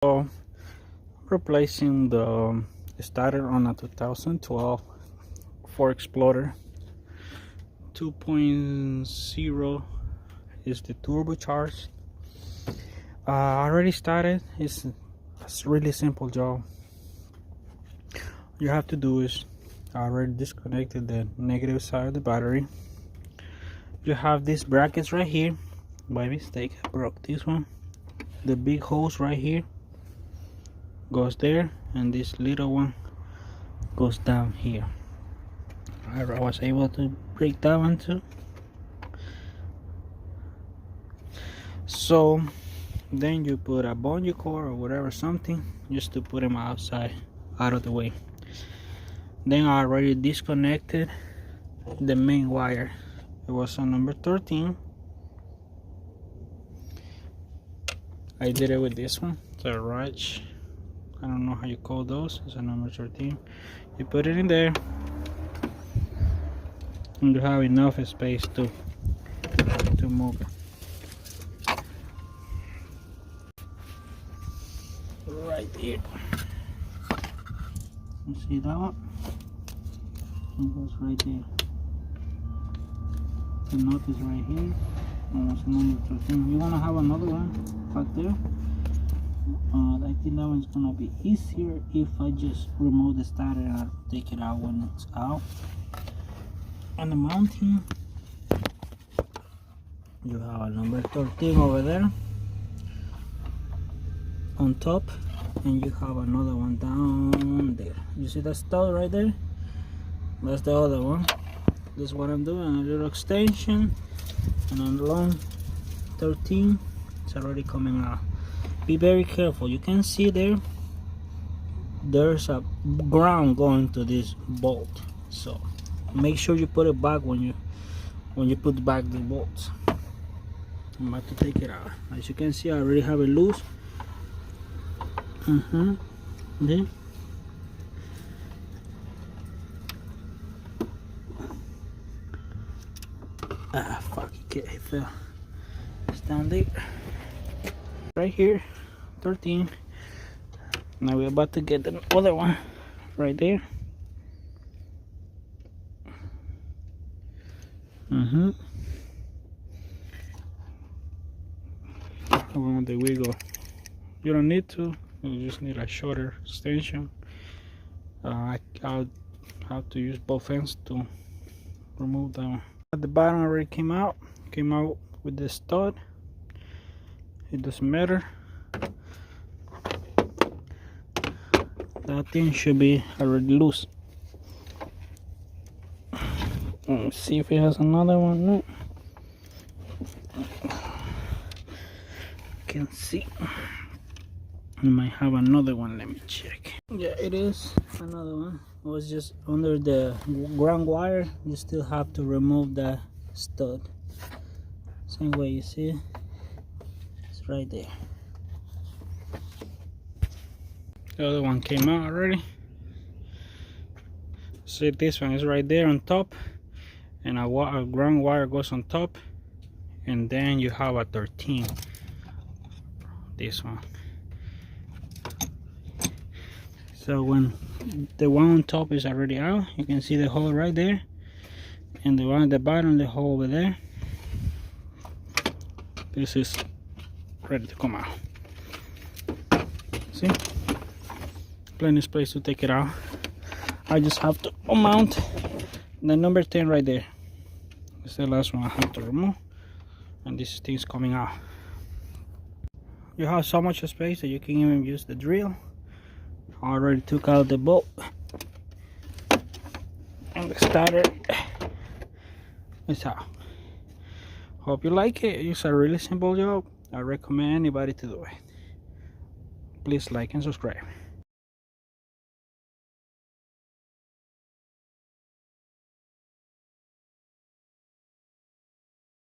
So replacing the starter on a 2012 Ford Explorer 2.0 is the turbocharged. I already started. It's a really simple job. All you have to do is I already disconnected the negative side of the battery. You have these brackets right here. By mistake I broke this one. The big hose right here goes there, and this little one goes down here. I was able to break that one too. So then you put a bungee cord or whatever, something, just to put them outside, out of the way. Then I already disconnected the main wire. It was on number 13. I did it with this one. It's a Raj. I don't know how you call those. It's a number 13. You put it in there, and you have enough space to move it. Right here. You see that one? It goes right there. The nut is right here. And that's number 13. You wanna have another one back there? I think that one's gonna be easier if I just remove the starter and I'll take it out when it's out. On the mounting, you have a number 13 over there on top, and you have another one down there. You see that stud right there? That's the other one. This is what I'm doing, a little extension, and on the long 13, it's already coming out. Be very careful. You can see there's a ground going to this bolt, so make sure you put it back when you put back the bolts. I'm about to take it out. As you can see, I already have it loose. Then fuck, it fell. It's down there. Right here, 13. Now we're about to get the other one right there. I want the wiggle. You don't need to. You just need a shorter extension. I'll have to use both ends to remove that one. At the bottom already came out with the stud. It doesn't matter. That thing should be already loose. Let's see if it has another one. No. Can see. It might have another one. Let me check. Yeah, it is another one. It was just under the ground wire. You still have to remove the stud. Same way, you see. It's right there. The other one came out already. See, this one is right there on top, and a ground wire goes on top, and then you have a 13. This one. So when the one on top is already out, you can see the hole right there, and the one at the bottom, the hole over there. This is ready to come out. See, plenty of space to take it out. I just have to mount the number 10 right there. This is the last one I have to remove, and this thing's coming out. You have so much space that you can even use the drill. I already took out the bolt and the starter is out. Hope you like it. It's a really simple job. I recommend anybody to do it. Please like and subscribe.